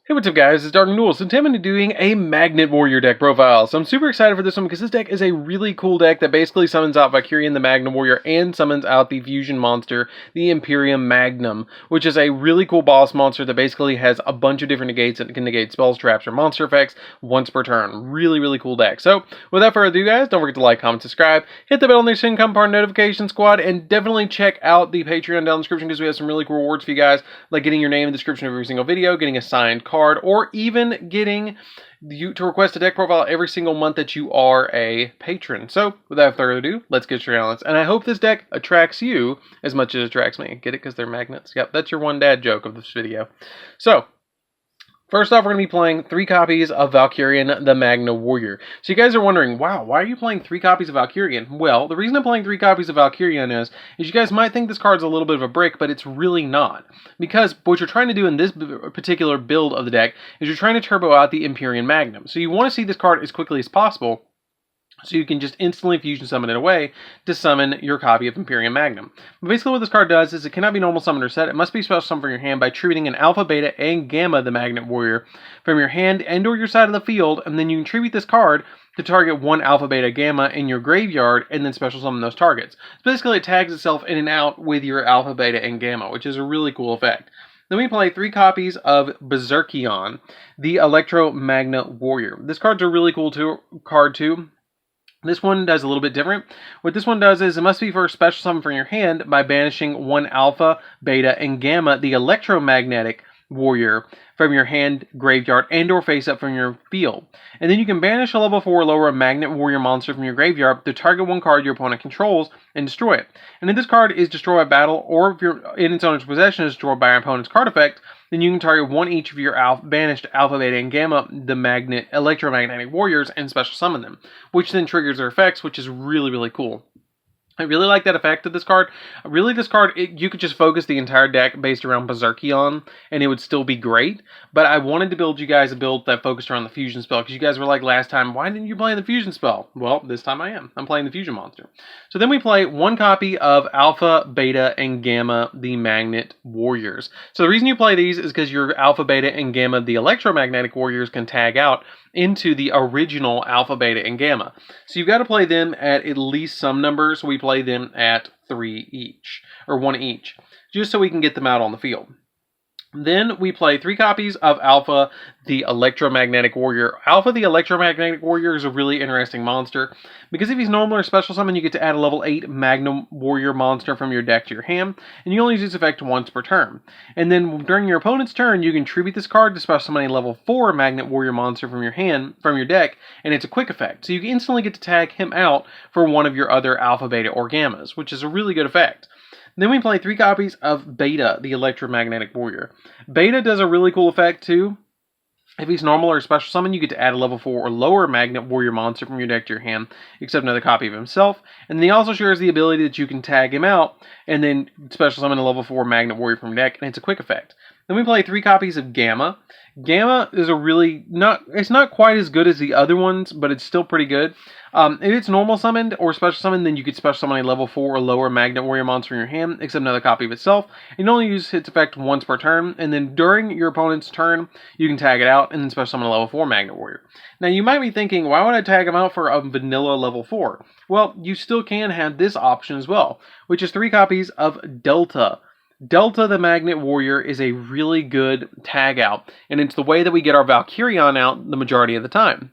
Hey, what's up guys, it's DarkArmedDuelist, and today I'm going to be doing a Magnet Warrior deck profile. So I'm super excited for this one because this deck is a really cool deck that basically summons out Valkyrian the Magnet Warrior and summons out the fusion monster, the Imperium Magnum, which is a really cool boss monster that basically has a bunch of different negates that can negate spells, traps, or monster effects once per turn. Really cool deck. So without further ado guys, don't forget to like, comment, subscribe, hit the bell on the screen, become part of the notification squad, and definitely check out the Patreon down in the description because we have some really cool rewards for you guys, like getting your name in the description of every single video, getting a signed card, or even getting you to request a deck profile every single month that you are a patron. So without further ado, let's get straight on this. And I hope this deck attracts you as much as it attracts me. Get it? Because they're magnets. Yep, that's your one dad joke of this video. So first off, we're going to be playing 3 copies of Valkyrian the Magna Warrior. So you guys are wondering, wow, why are you playing 3 copies of Valkyrian? Well, the reason I'm playing 3 copies of Valkyrian is you guys might think this card's a little bit of a brick, but it's really not. Because what you're trying to do in this particular build of the deck is you're trying to turbo out the Imperium Magnum. So you want to see this card as quickly as possible, so you can just instantly fusion summon it away to summon your copy of Imperium Magnum. But basically what this card does is it cannot be normal summoned or set. It must be special summoned from your hand by attributing an Alpha, Beta, and Gamma the Magnet Warrior from your hand and or your side of the field, and then you attribute this card to target 1 Alpha, Beta, Gamma in your graveyard and then special summon those targets. So basically it tags itself in and out with your Alpha, Beta, and Gamma, which is a really cool effect. Then we play 3 copies of Berserkion, the Electromagna Warrior. This card's a really cool card too. This one does a little bit different. What this one does is it must be for a special summon from your hand by banishing 1 Alpha, Beta, and Gamma, the Electromagnetic Warrior, from your hand, graveyard, and or face up from your field. And then you can banish a level 4 or lower Magnet Warrior monster from your graveyard to target 1 card your opponent controls and destroy it. And if this card is destroyed by battle, or if you're in its owner's possession is destroyed by your opponent's card effect, then you can target 1 each of your banished Alpha, Beta, and Gamma, the Electromagnetic Warriors, and special summon them, which then triggers their effects, which is really cool. I really like that effect of this card. Really, this card, you could just focus the entire deck based around Berserkion, and it would still be great. But I wanted to build you guys a build that focused around the fusion spell, because you guys were like last time, why didn't you play the fusion spell? Well, this time I am. I'm playing the fusion monster. So then we play 1 copy of Alpha, Beta, and Gamma, the Magnet Warriors. So the reason you play these is because your Alpha, Beta, and Gamma, the Electromagnetic Warriors, can tag out into the original Alpha, Beta, and Gamma. So you've got to play them at least some numbers. We play them at 3 each, or 1 each, just so we can get them out on the field. Then we play 3 copies of Alpha, the Electromagnetic Warrior. Alpha, the Electromagnetic Warrior, is a really interesting monster, because if he's normal or special summon, you get to add a level 8 Magnum Warrior monster from your deck to your hand, and you only use this effect once per turn. And then during your opponent's turn, you can tribute this card to special summon a level 4 Magnet Warrior monster from your deck, and it's a quick effect. So you can instantly get to tag him out for 1 of your other Alpha, Beta, or Gammas, which is a really good effect. Then we play 3 copies of Beta, the Electromagnetic Warrior. Beta does a really cool effect too. If he's normal or special summon, you get to add a level 4 or lower Magnet Warrior monster from your deck to your hand, except another copy of himself. And then he also shares the ability that you can tag him out, and then special summon a level 4 Magnet Warrior from your deck, and it's a quick effect. Then we play 3 copies of Gamma. Gamma is it's not quite as good as the other ones, but it's still pretty good. If it's normal summoned or special summoned, then you could special summon a level 4 or lower Magnet Warrior monster from your hand, except another copy of itself. And you only use its effect once per turn, and then during your opponent's turn, you can tag it out and then special summon a level 4 Magnet Warrior. Now you might be thinking, why would I tag him out for a vanilla level 4? Well, you still can have this option as well, which is 3 copies of Delta. Delta the Magnet Warrior is a really good tag out, and it's the way that we get our Valkyrion out the majority of the time.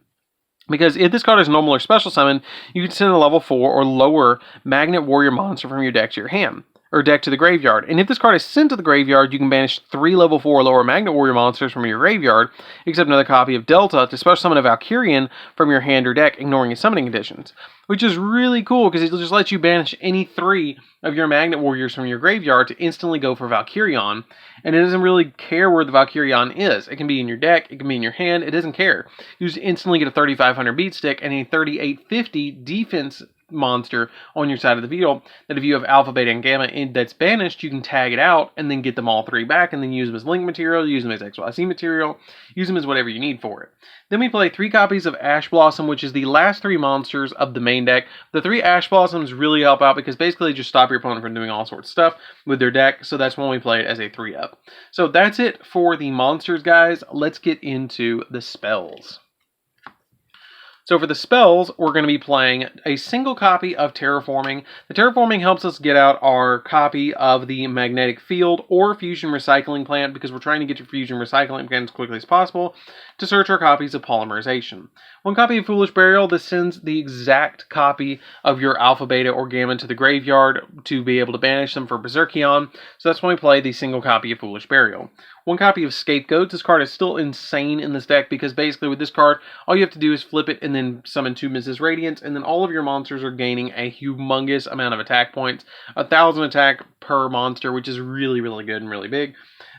Because if this card is normal or special summon, you can send a level 4 or lower Magnet Warrior monster from your deck to your hand, or deck to the graveyard. And if this card is sent to the graveyard, you can banish 3 level 4 or lower Magnet Warrior monsters from your graveyard, except another copy of Delta, to special summon a Valkyrian from your hand or deck, ignoring its summoning conditions. Which is really cool, because it'll just let you banish any 3 of your Magnet Warriors from your graveyard to instantly go for Valkyrion. And it doesn't really care where the Valkyrion is. It can be in your deck, it can be in your hand, it doesn't care. You just instantly get a 3500 beat stick and a 3850 defense monster on your side of the field, that if you have Alpha, Beta, and Gamma that's banished, you can tag it out and then get them all 3 back and then use them as link material, use them as XYZ material, use them as whatever you need for it. Then we play 3 copies of Ash Blossom, which is the last 3 monsters of the main deck. The 3 Ash Blossoms really help out because basically just stop your opponent from doing all sorts of stuff with their deck, so that's when we play it as a 3-up. So that's it for the monsters, guys. Let's get into the spells. So for the spells, we're going to be playing a single copy of Terraforming. The Terraforming helps us get out our copy of the Magnetic Field or Fusion Recycling Plant, because we're trying to get your Fusion Recycling Plant as quickly as possible to search our copies of Polymerization. 1 copy of Foolish Burial. This sends the exact copy of your Alpha, Beta, or Gamma to the graveyard to be able to banish them for Berserkion. So that's when we play the single copy of Foolish Burial. 1 copy of Scapegoats. This card is still insane in this deck because basically with this card, all you have to do is flip it and then summon 2 Mrs. Radiance, and then all of your monsters are gaining a humongous amount of attack points. 1,000 attack per monster, which is really, really good and really big.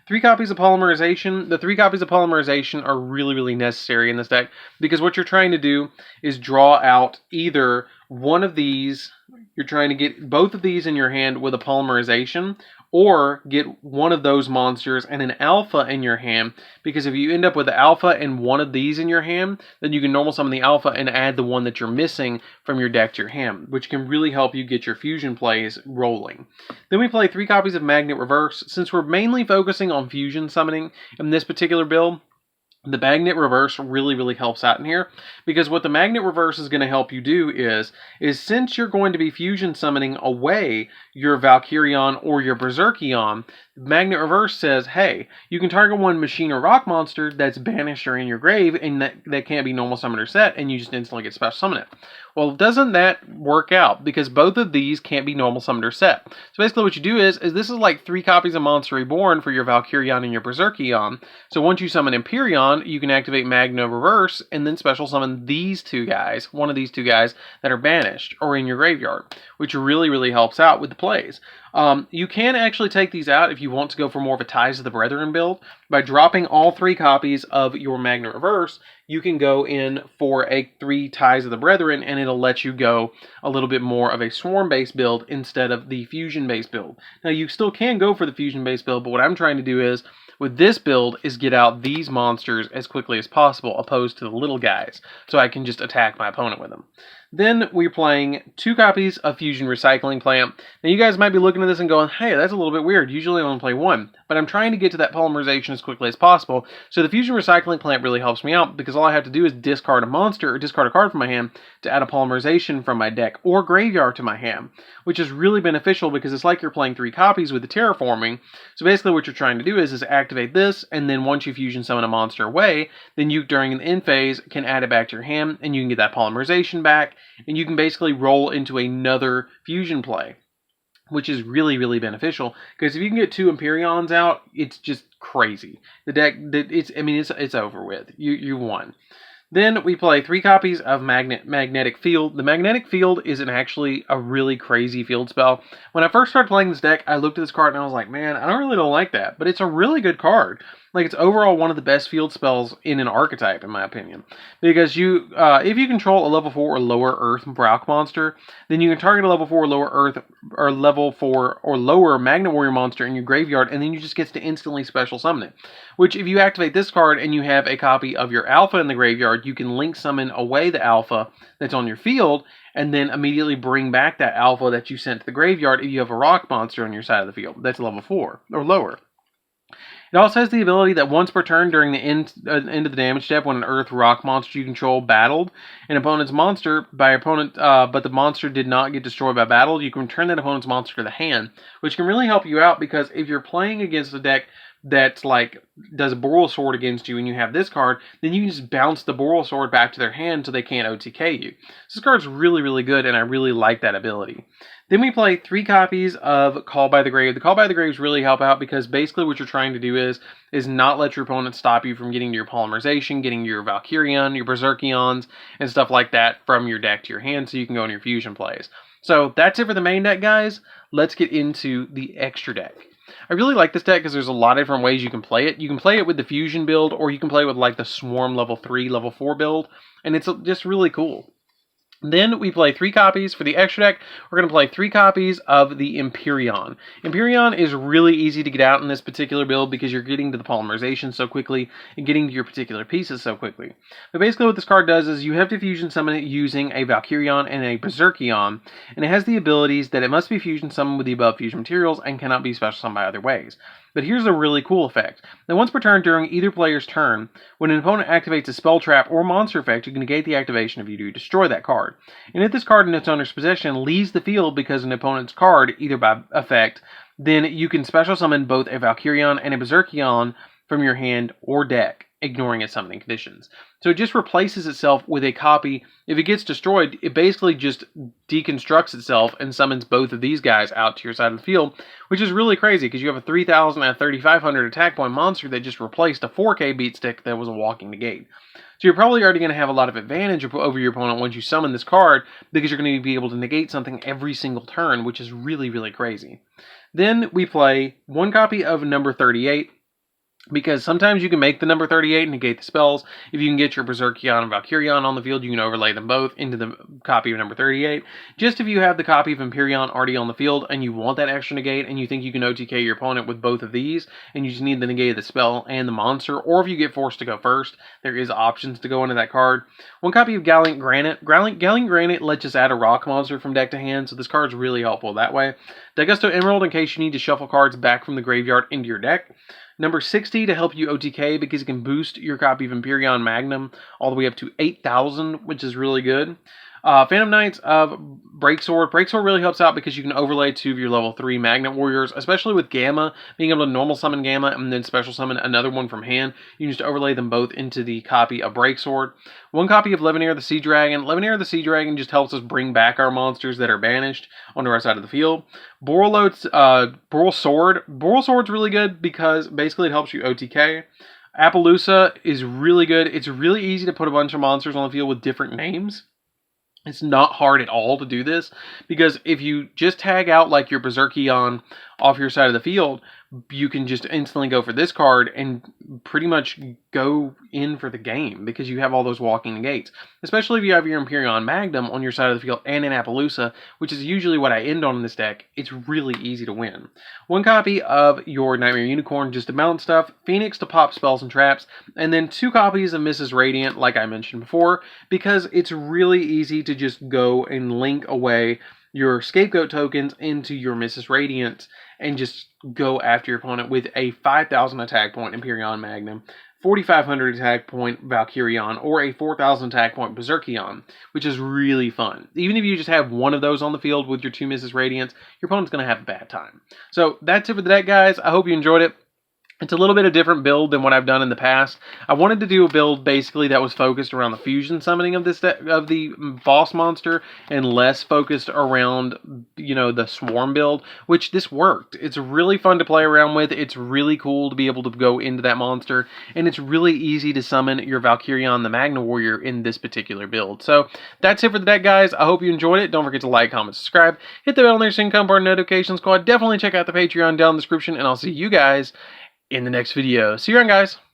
3 copies of Polymerization. The 3 copies of Polymerization are really, really necessary in this deck because what you're trying to do is draw out either one of these. You're trying to get both of these in your hand with a Polymerization, or get one of those monsters and an Alpha in your hand, because if you end up with the Alpha and one of these in your hand, then you can normal summon the Alpha and add the one that you're missing from your deck to your hand, which can really help you get your fusion plays rolling. Then we play 3 copies of Magnet Reverse. Since we're mainly focusing on fusion summoning in this particular build, the Magnet Reverse really, really helps out in here, because what the Magnet Reverse is going to help you do is since you're going to be fusion summoning away your Valkyrion or your Berserkion, Magnet Reverse says, hey, you can target 1 machine or rock monster that's banished or in your grave, and that can't be normal summoned or set, and you just instantly get special summon it. Well, doesn't that work out? Because both of these can't be normal summoned or set. So basically what you do is this is like 3 copies of Monster Reborn for your Valkyrion and your Berserkion. So once you summon Empyreon, you can activate Magna Reverse and then special summon these 2 guys, one of these 2 guys that are banished or in your graveyard, which really, really helps out with the plays. You can actually take these out if you want to go for more of a Ties of the Brethren build. By dropping all 3 copies of your Magnet Reverse, you can go in for a 3 Ties of the Brethren, and it'll let you go a little bit more of a Swarm-based build instead of the Fusion-based build. Now, you still can go for the Fusion-based build, but what I'm trying to do is, with this build, is get out these monsters as quickly as possible, opposed to the little guys, so I can just attack my opponent with them. Then we're playing 2 copies of Fusion Recycling Plant. Now you guys might be looking at this and going, hey, that's a little bit weird. Usually I only play 1. But I'm trying to get to that polymerization as quickly as possible. So the Fusion Recycling Plant really helps me out because all I have to do is discard a monster or discard a card from my hand to add a polymerization from my deck or graveyard to my hand, which is really beneficial because it's like you're playing 3 copies with the Terraforming. So basically what you're trying to do is activate this, and then once you fusion summon a monster away, then you, during an end phase, can add it back to your hand, and you can get that polymerization back, and you can basically roll into another fusion play, which is really, really beneficial, because if you can get 2 Empyreons out, it's just crazy. The deck, it's over with. You won. Then we play 3 copies of Magnetic Field. The Magnetic Field is actually a really crazy field spell. When I first started playing this deck, I looked at this card and I was like, man, I don't like that. But it's a really good card. Like, it's overall one of the best field spells in an archetype, in my opinion. Because you, if you control a level 4 or lower Earth Brock monster, then you can target a level 4 or lower Earth, or level 4 or lower Magnet Warrior monster in your graveyard, and then you just get to instantly special summon it. Which, if you activate this card and you have a copy of your Alpha in the graveyard, you can link summon away the Alpha that's on your field, and then immediately bring back that Alpha that you sent to the graveyard if you have a rock monster on your side of the field that's level 4 or lower. It also has the ability that once per turn during the end of the damage step, when an Earth Rock monster you control battled an opponent's monster but the monster did not get destroyed by battle, you can return that opponent's monster to the hand, which can really help you out because if you're playing against a deck that's like does a Boral Sword against you and you have this card, then you can just bounce the Boral Sword back to their hand so they can't OTK you. This card's really, really good, and I really like that ability. Then we play 3 copies of Call by the Grave. The Call by the Graves really help out because basically what you're trying to do is not let your opponent stop you from getting to your polymerization, getting your Valkyrion, your Berserkions, and stuff like that from your deck to your hand so you can go in your fusion plays. So that's it for the main deck, guys. Let's get into the extra deck. I really like this deck because there's a lot of different ways you can play it. You can play it with the fusion build, or you can play it with like the Swarm level 3, level 4 build, and it's just really cool. Then we play 3 copies for the extra deck. We're going to play 3 copies of the Empyrean. Empyrean is really easy to get out in this particular build because you're getting to the polymerization so quickly and getting to your particular pieces so quickly. But basically what this card does is you have to fusion summon it using a Valkyrion and a Berserkion, and it has the abilities that it must be fusion summoned with the above fusion materials and cannot be special summoned by other ways. But here's a really cool effect. Now once per turn during either player's turn, when an opponent activates a spell trap or monster effect, you can negate the activation if you do destroy that card. And if this card in its owner's possession leaves the field because an opponent's card, either by effect, then you can special summon both a Valkyrion and a Berserkion from your hand or deck, ignoring its summoning conditions. So it just replaces itself with a copy. If it gets destroyed, it basically just deconstructs itself and summons both of these guys out to your side of the field, which is really crazy because you have a 3,000 and a 3,500 attack point monster that just replaced a 4K beat stick that was a walking negate. So you're probably already going to have a lot of advantage over your opponent once you summon this card because you're going to be able to negate something every single turn, which is really, really crazy. Then we play 1 copy of number 38. Because sometimes you can make the number 38 and negate the spells. If you can get your Berserkion and Valkyrion on the field, you can overlay them both into the copy of number 38. Just if you have the copy of Empyrean already on the field and you want that extra negate and you think you can OTK your opponent with both of these and you just need the negate of the spell and the monster, or if you get forced to go first, there is options to go into that card. 1 copy of Gallant Granite. Gallant Granite lets us add a rock monster from deck to hand, so this card's really helpful that way. Daigusto Emerald in case you need to shuffle cards back from the graveyard into your deck. Number 60 to help you OTK because it can boost your copy of Empyrean Magnum all the way up to 8,000, which is really good. Phantom Knights of Breaksword. Breaksword really helps out because you can overlay 2 of your level 3 Magnet Warriors, especially with Gamma, being able to normal summon Gamma and then special summon another one from hand. You can just overlay them both into the copy of Breaksword. 1 copy of Leveneer the Sea Dragon. Leveneer the Sea Dragon just helps us bring back our monsters that are banished onto our side of the field. Boral Sword. Boral Sword's really good because basically it helps you OTK. Appaloosa is really good. It's really easy to put a bunch of monsters on the field with different names. It's not hard at all to do this, because if you just tag out like your Berserkion off your side of the field, you can just instantly go for this card and pretty much go in for the game because you have all those walking negates. Especially if you have your Empyrean Magnum on your side of the field and an Appaloosa, which is usually what I end on in this deck. It's really easy to win. 1 copy of your Nightmare Unicorn just to mount stuff, Phoenix to pop spells and traps, and then 2 copies of Mrs. Radiant, like I mentioned before, because it's really easy to just go and link away your Scapegoat tokens into your Mrs. Radiant and just go after your opponent with a 5,000 attack point Empyrean Magnum, 4,500 attack point Valkyrion, or a 4,000 attack point Berserkion, which is really fun. Even if you just have one of those on the field with your 2 Mrs. Radiants, your opponent's going to have a bad time. So that's it for the deck, guys. I hope you enjoyed it. It's a little bit of a different build than what I've done in the past. I wanted to do a build basically that was focused around the fusion summoning of this of the boss monster and less focused around, you know, the swarm build, which this worked. It's really fun to play around with. It's really cool to be able to go into that monster, and it's really easy to summon your Valkyrion the Magna Warrior in this particular build. So that's it for the deck, guys. I hope you enjoyed it. Don't forget to like, comment, subscribe, hit the bell next to become part of the notification squad. Definitely check out the Patreon down in the description, and I'll see you guys in the next video. See you around, guys.